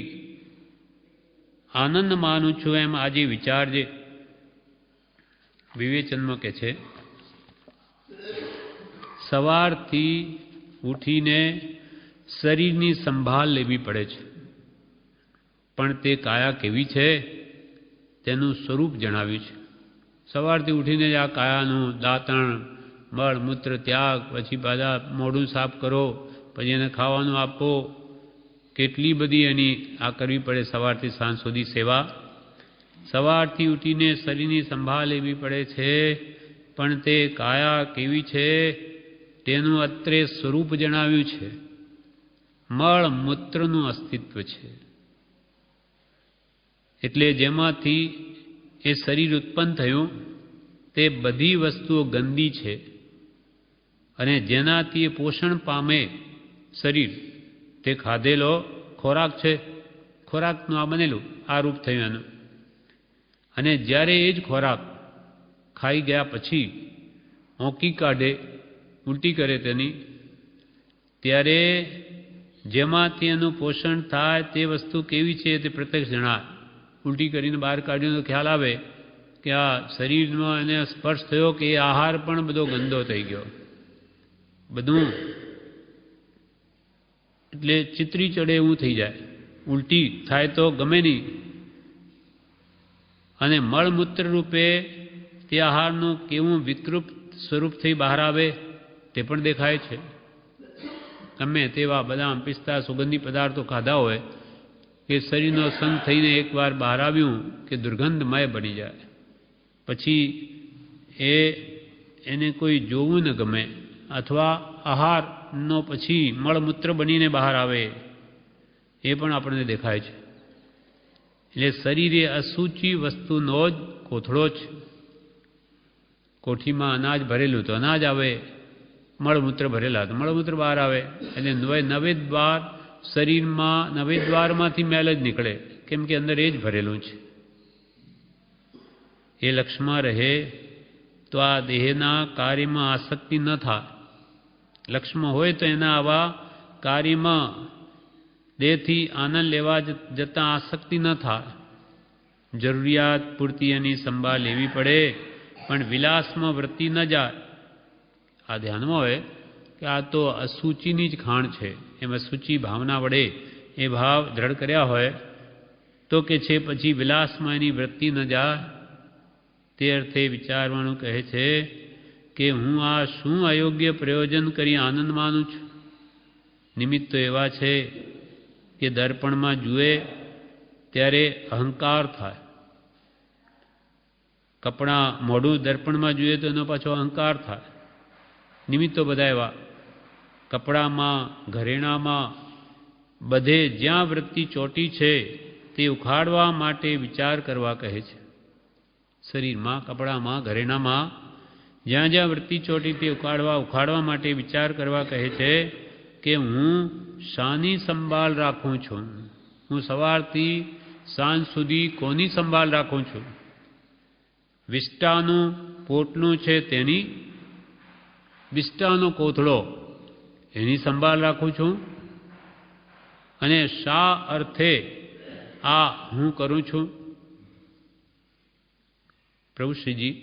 Speaker 1: આનંદ માનું છું એમ આજે વિચારજે. વિવેચનમાં કહે છે સવારથી ઉઠીને શરીરની સંભાળ લેવી પડે છે, પણ તે કાયા કેવી છે તેનું સ્વરૂપ જણાવ્યું છે. સવારથી ઉઠીને જ આ કાયાનું દાંતણ, મળ મૂત્ર ત્યાગ, પછી પાછા મોઢું સાફ કરો, પછી એને ખાવાનું આપો, કેટલી બધી એની આ કરવી પડે સવારથી સાંજ સુધી સેવા. સવારથી ઉઠીને શરીરની સંભાળ લેવી પડે છે, પણ તે કાયા કેવી છે તેનું અત્રે સ્વરૂપ જણાવ્યું છે. મળ મૂત્રનું અસ્તિત્વ છે, એટલે જેમાંથી એ શરીર ઉત્પન્ન થયું તે બધી વસ્તુઓ ગંદી છે, અને જેનાથી એ પોષણ પામે શરીર તે ખાધેલો ખોરાક છે. ખોરાકનું આ બનેલું આ રૂપ થયું એનું. અને જ્યારે એ જ ખોરાક ખાઈ ગયા પછી હોંકી કાઢે, ઉલટી કરે તેની, ત્યારે જેમાંથી એનું પોષણ થાય તે વસ્તુ કેવી છે તે પ્રત્યક્ષ જણાય. ઉલટી કરીને બહાર કાઢ્યું તો ખ્યાલ આવે કે આ શરીરમાં એને સ્પર્શ થયો કે એ આહાર પણ બધો ગંદો થઈ ગયો બધું, એટલે ચિત્રી ચડે એવું થઈ જાય. ઉલટી થાય તો ગમે નહીં, અને મળમૂત્ર રૂપે તે આહારનું કેવું વિકૃત સ્વરૂપ થઈ બહાર આવે તે પણ દેખાય છે. ગમે તેવા બદામ, પિસ્તા, સુગંધી પદાર્થો ખાધા હોય કે શરીરનો સંગ થઈને એકવાર બહાર આવ્યું કે દુર્ગંધમય બની જાય, પછી એને કોઈ જોવું ન ગમે, અથવા આહારનો પછી મળમૂત્ર બનીને બહાર આવે એ પણ આપણને દેખાય છે. એટલે શરીર એ અસૂચિ વસ્તુનો જ કોથળો છે. કોઠીમાં અનાજ ભરેલું તો અનાજ આવે, મળમૂત્ર ભરેલા તો મળમૂત્ર બહાર આવે. એટલે નવે દ્વાર શરીરમાં નવે દ્વારમાંથી મેલ જ નીકળે, કેમ કે અંદર એ જ ભરેલું છે. એ લક્ષમાં રહે તો આ દેહના કાર્યમાં આસક્તિ ન થાય. લક્ષ્યમાં હોય તો એના આવા કાર્યમાં દેહથી આનંદ લેવા જતાં આસક્તિ ન થાય. જરૂરિયાત પૂરતી એની સંભાળ લેવી પડે, પણ વિલાસમાં વૃત્તિ ન જાય. આ ધ્યાનમાં હોય કે આ તો અસૂચિની જ ખાણ છે, એમ અસૂચિ ભાવના વડે એ ભાવ દ્રઢ કર્યા હોય તો કે છે પછી વિલાસમાં એની વૃત્તિ ન જાય. તે અર્થે વિચારવાનું કહે છે કે હું આ શું અયોગ્ય પ્રયોજન કરી આનંદ માનું છું. નિમિત્તો એવા છે કે દર્પણમાં જુએ ત્યારે અહંકાર થાય. કપડાં મોઢું દર્પણમાં જોઈએ તો એનો પાછો અહંકાર થાય. નિમિત્તો બધા એવા કપડામાં, ઘરેણામાં, બધે જ્યાં વૃત્તિ ચોટી છે તે ઉખાડવા માટે વિચાર કરવા કહે છે. શરીરમાં, કપડામાં, ઘરેણામાં જ્યાં જ્યાં વૃત્તિ ચોટી તે ઉખાડવા માટે વિચાર કરવા કહે છે કે હું શાની સંભાળ રાખું છું. હું સવારથી સાંજ સુધી કોની સંભાળ રાખું છું. વિષ્ટાનું પોટલું છે તેની, વિષ્ટાનો કોથળો એની સંભાળ રાખું છું. અને શા અર્થે આ હું કરું છું. પ્રભુશ્રીજી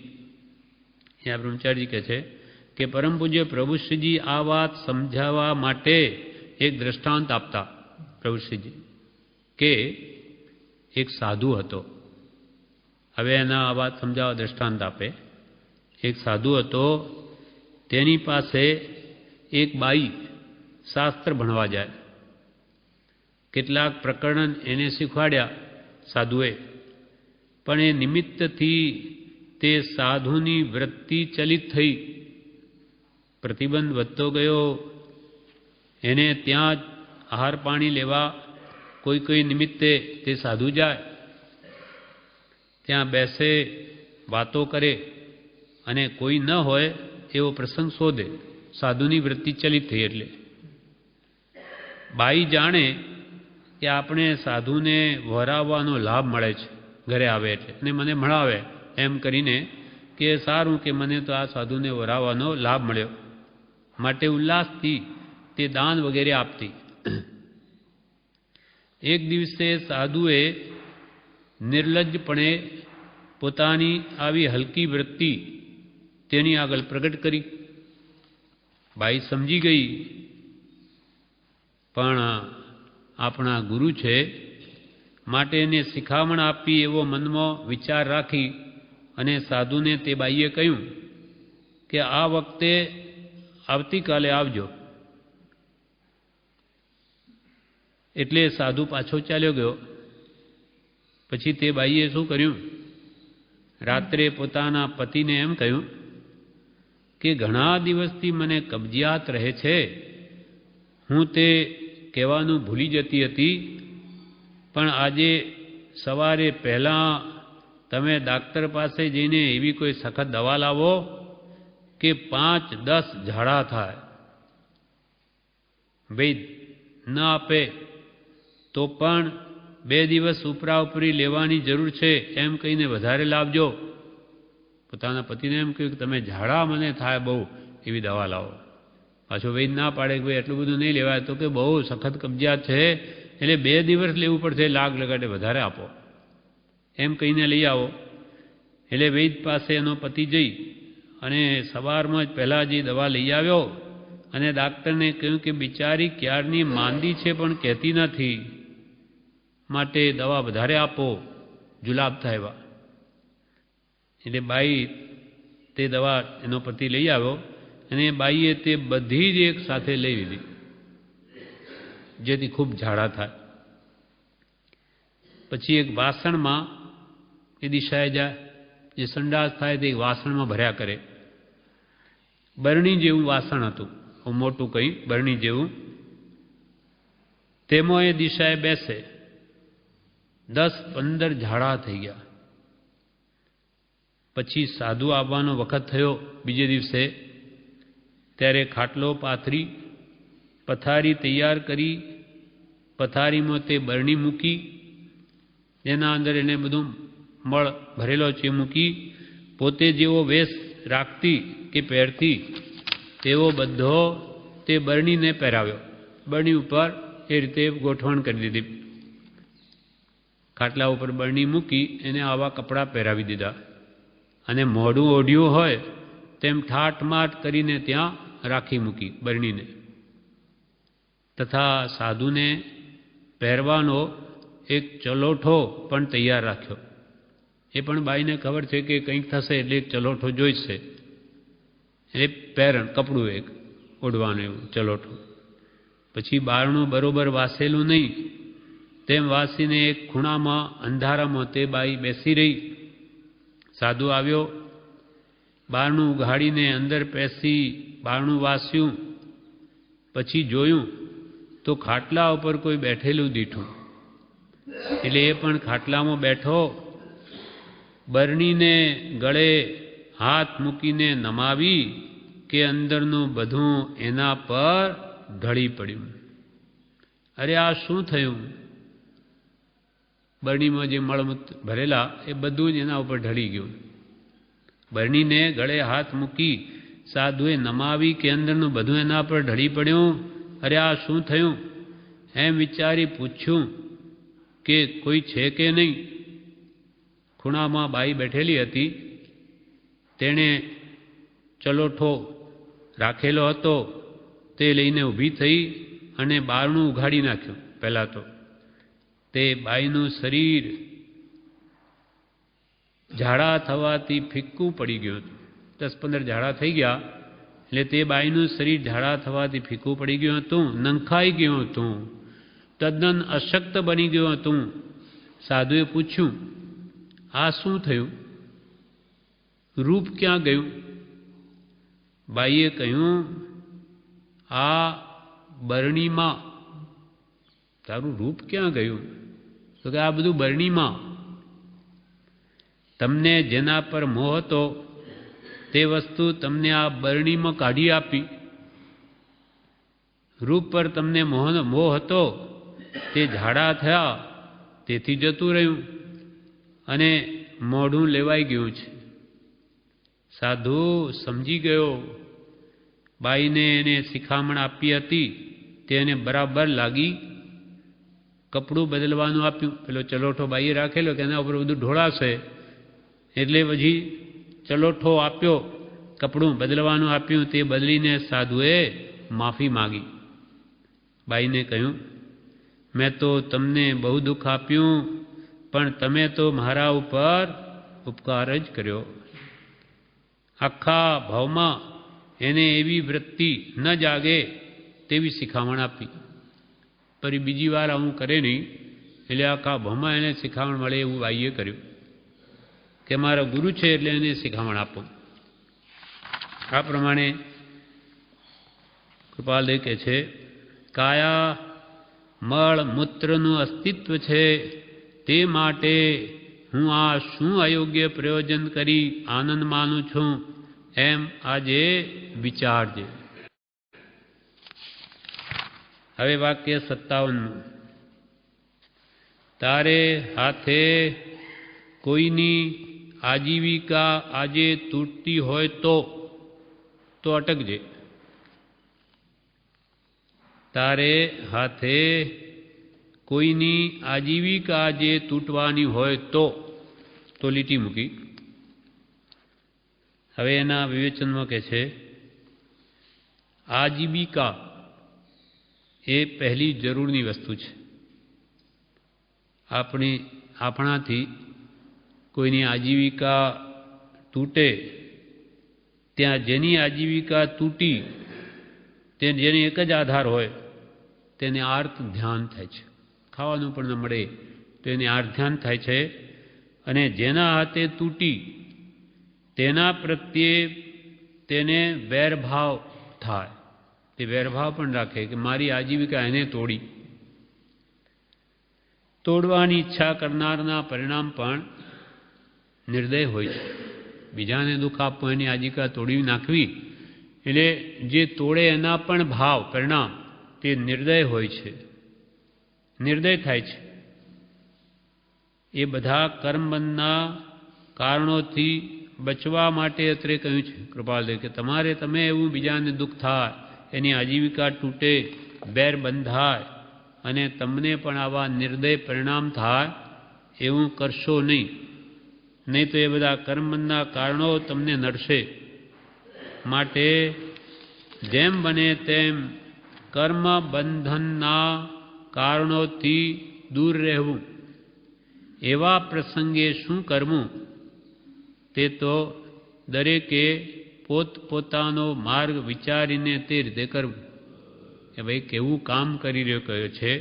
Speaker 1: અહીંયા બ્રહ્મચારીજી કહે છે કે પરમ પૂજ્ય પ્રભુશ્રીજી આ વાત સમજાવવા માટે એક દ્રષ્ટાંત આપતા. પ્રભુશ્રીજી કે એક સાધુ હતો. હવે એના આ વાત સમજાવવા દ્રષ્ટાંત આપે. એક સાધુ હતો, તેની પાસે એક બાઈ શાસ્ત્ર ભણવા જાય. કેટલાક પ્રકરણ એને શીખવાડ્યા સાધુએ, પણ એ નિમિત્તથી તે સાધુની વૃત્તિ ચલિત થઈ. પ્રતિબંધ વધતો ગયો. એને ત્યાં જ આહાર પાણી લેવા કોઈ નિમિત્તે તે સાધુ જાય, ત્યાં બેસે, વાતો કરે અને કોઈ ન હોય એવો પ્રસંગ શોધે. સાધુની વૃત્તિ ચલિત થઈ. એટલે બાઈ જાણે કે આપણે સાધુને વરાવવાનો લાભ મળે છે ઘરે આવે એટલે, અને મને મળાવે એમ કરીને કે સારું કે મને તો આ સાધુને વરાવવાનો લાભ મળ્યો, માટે ઉલ્લાસથી તે દાન વગેરે આપતી. એક દિવસે સાધુએ નિર્લજ્જપણે પોતાની આવી હલકી વૃત્તિ તેની આગળ પ્રગટ કરી. બાઈ સમજી ગઈ, પણ આપણા ગુરુ છે માટે એને શિખામણ આપી એવો મનમાં વિચાર રાખી અને સાધુને તે બાઈએ કહ્યું કે આ વખતે આવતીકાલે આવજો. એટલે સાધુ પાછો ચાલ્યો ગયો. પછી તે બાઈએ શું કર્યું, રાત્રે પોતાના પતિને એમ કહ્યું કે ઘણા દિવસથી મને કબજિયાત રહે છે. હું તે કહેવાનું ભૂલી જતી હતી, પણ આજે સવારે પહેલાં તમે ડાક્ટર પાસે જઈને એવી કોઈ સખત દવા લાવો કે 5-10 ઝાડા થાય. વૈદ ન આપે તો પણ 2 દિવસ ઉપરા ઉપરી લેવાની જરૂર છે એમ કહીને વધારે લાવજો. પોતાના પતિને એમ કહ્યું કે તમે ઝાડા મને થાય બહુ, એવી દવા લાવો. પાછો વૈદ ના પાડે કે ભાઈ એટલું બધું નહીં લેવાય, તો કે બહુ સખત કબજિયાત છે એટલે 2 દિવસ લેવું પડશે, લાગ લગાડે વધારે આપો એમ કહીને લઈ આવો. એટલે વૈદ પાસે એનો પતિ જઈ અને સવારમાં જ પહેલાં જે દવા લઈ આવ્યો અને ડાક્ટરને કહ્યું કે બિચારી ક્યારની માંદી છે પણ કહેતી નથી, માટે દવા વધારે આપો, જુલાબ થાય એવા. એટલે બાઈ તે દવા એનો પતિ લઈ આવ્યો અને બાઈએ તે બધી જ એક સાથે લઈ લીધી, જેથી ખૂબ ઝાડા થાય. પછી એક વાસણમાં એ દિશાએ જાય, જે સંડાસ થાય તે વાસણમાં ભર્યા કરે. બરણી જેવું વાસણ હતું, મોટું કંઈ બરણી જેવું. તેમાં એ દિશાએ બેસે. 10-15 ઝાડા થઈ ગયા. પછી સાધુ આવવાનો વખત થયો બીજે દિવસે, ત્યારે ખાટલો પાથરી, પથારી તૈયાર કરી, પથારીમાં તે બરણી મૂકી, એના અંદર એને બધું મળ ભરેલો છે મૂકી, પોતે જેવો વેશ રાખતી કે પહેરતી તેવો બધો તે બરણીને પહેરાવ્યો. બરણી ઉપર એ રીતે ગોઠવણ કરી દીધી. ખાટલા ઉપર બરણી મૂકી એને આવા કપડાં પહેરાવી દીધા અને મોઢું ઓઢ્યું હોય તેમ ઠાઠમાઠ કરીને ત્યાં રાખી મૂકી બરણીને, તથા સાધુને પહેરવાનો એક ચલોઠો પણ તૈયાર રાખ્યો. એ પણ બાઈને ખબર છે કે કંઈક થશે એટલે એક ચલોઠો જોઈશે, એટલે પહેરણ કપડું એક ઓઢવાનું એવું ચલોઠો. પછી બારણું બરોબર વાસેલું નહીં તેમ વાસીને એક ખૂણામાં અંધારામાં તે બાઈ બેસી રહી. સાધુ આવ્યો, બારણું ઉઘાડીને અંદર બેસી બારણું વાસ્યું. પછી જોયું તો ખાટલા ઉપર કોઈ બેઠેલું દીઠું, એટલે એ પણ ખાટલામાં બેઠો. બરણીને ગળે હાથ મૂકીને નમાવી કે અંદરનું બધું એના પર ઢળી પડ્યું. અરે આ શું થયું? બરણીમાં જે મળમૂત્ર ભરેલા એ બધું જ એના ઉપર ઢળી ગયું. બરણીને ગળે હાથ મૂકી સાધુએ નમાવી કે અંદરનું બધું એના પર ઢળી પડ્યું. અરે આ શું થયું? એમ વિચારી પૂછ્યું કે કોઈ છે કે નહીં. ખૂણામાં બાઈ બેઠેલી હતી, તેણે ચલોઠો રાખેલો હતો તે લઈને ઊભી થઈ અને બારણું ઉઘાડી નાખ્યું. પહેલાં તો તે બાઈનું શરીર ઝાડા થવાથી ફિક્કું પડી ગયું હતું. 10-15 ઝાડા થઈ ગયા એટલે તે બાઈનું શરીર ઝાડા થવાથી ફિક્કું પડી ગયું હતું, નંખાઈ ગયું હતું, તદ્દન અશક્ત બની ગયું હતું. સાધુએ પૂછ્યું, આ શું થયું? રૂપ ક્યાં ગયું? બાઈએ કહ્યું, આ બરણીમાં. તારું રૂપ ક્યાં ગયું? તો કે આ બધું બરણીમાં. તમને જેના પર મોહ હતો તે વસ્તુ તમને આ બરણીમાં કાઢી આપી. રૂપ પર તમને મોહ હતો તે ઝાડા થયા તેથી જતું રહ્યું અને મોઢું લેવાઈ ગયું છે. સાધુ સમજી ગયો. બાઈને એને શિખામણ આપી હતી તેને બરાબર લાગી. કપડું બદલવાનું આપ્યું. પેલો ચલોઠો બાઈએ રાખેલો કે એના ઉપર બધું ઢોળાશે એટલે પછી ચલોઠો આપ્યો, કપડું બદલવાનું આપ્યું. તે બદલીને સાધુએ માફી માગી. બાઈને કહ્યું, મેં તો તમને બહુ દુઃખ આપ્યું, પણ તમે તો મારા ઉપર ઉપકાર જ કર્યો. આખા ભાવમાં એને એવી વૃત્તિ ન જાગે તેવી શિખામણ આપી. ફરી બીજી વાર આવું કરે નહીં, એટલે આખા ભાવમાં એને શિખામણ મળે એવું બાઈએ કર્યું કે મારા ગુરુ છે એટલે એને શિખામણ આપો. આ પ્રમાણે કૃપાલદેવ કહે છે, કાયા મળ મૂત્રનું અસ્તિત્વ છે, તે માટે હું આ શું અયોગ્ય પ્રયોજન કરી આનંદ માનું છું એમ આજે વિચારજે. હવે વાક્ય 57. તારે હાથે કોઈની આજીવિકા આજે તૂટતી હોય તો અટકજે. તારે હાથે કોઈની આજીવિકા આજે તૂટવાની હોય તો લીટી મૂકી. હવે એના વિવેચનમાં કહે છે, આજીવિકા એ પહેલી જરૂરની વસ્તુ છે. આપણાથી કોઈની આજીવિકા તૂટે, ત્યાં જેની આજીવિકા તૂટી તે જેની એક જ આધાર હોય તેને આર્ત ધ્યાન થાય છે. ખાવાનું પણ ન મળે તો એને આર્ત ધ્યાન થાય છે. અને જેના હાથે તૂટી તેના પ્રત્યે તેને વેરભાવ થાય. તે વેરભાવ પણ રાખે કે મારી આજીવિકા એને તોડવાની ઈચ્છા કરનારના પરિણામ પણ નિર્દય હોય છે. બીજાને દુઃખ આપવું, એની આજીવિકા તોડી નાખવી, એટલે જે તોડે એના પણ ભાવ પરિણામ તે નિર્દય હોય છે, નિર્દય થાય છે. એ બધા કર્મબંધના કારણોથી બચવા માટે અત્રે કહ્યું છે કૃપાલદેવ કે તમે એવું બીજાને દુઃખ થાય, એની આજીવિકા તૂટે, બેર બંધાય અને તમને પણ આવા નિર્દય પરિણામ થાય એવું કરશો નહીં. નહીં તો એ બધા કર્મબંધના કારણો તમને નડશે. માટે જેમ બને તેમ કર્મ બંધનના કારણોથી દૂર રહેવું. એવા પ્રસંગે શું કરવું તે તો દરેકે પોતપોતાનો માર્ગ વિચારીને તે રીતે કરવું. કે ભાઈ કેવું કામ કરી રહ્યો કયો છે.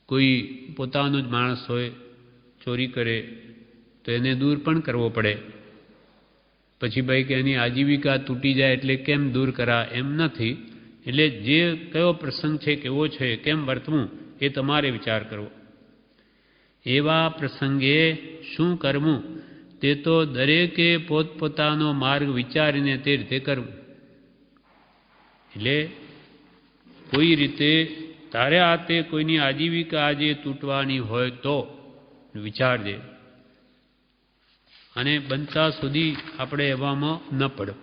Speaker 1: કોઈ પોતાનો જ માણસ હોય, ચોરી કરે તો એને દૂર પણ કરવો પડે. પછી ભાઈ કે એની આજીવિકા તૂટી જાય એટલે કેમ દૂર કરા, એમ નથી. એટલે જે કયો પ્રસંગ છે, કેવો છે, કેમ વર્તવું એ તમારે વિચાર કરવો. એવા પ્રસંગે શું કરવું તે તો દરેકે પોતપોતાનો માર્ગ વિચારીને તે રીતે કરવું. એટલે કોઈ રીતે તારે આ તે કોઈની આજીવિકા આજે તૂટવાની હોય તો વિચારજે, અને બનતા સુધી આપણે એવામાં ન પડો.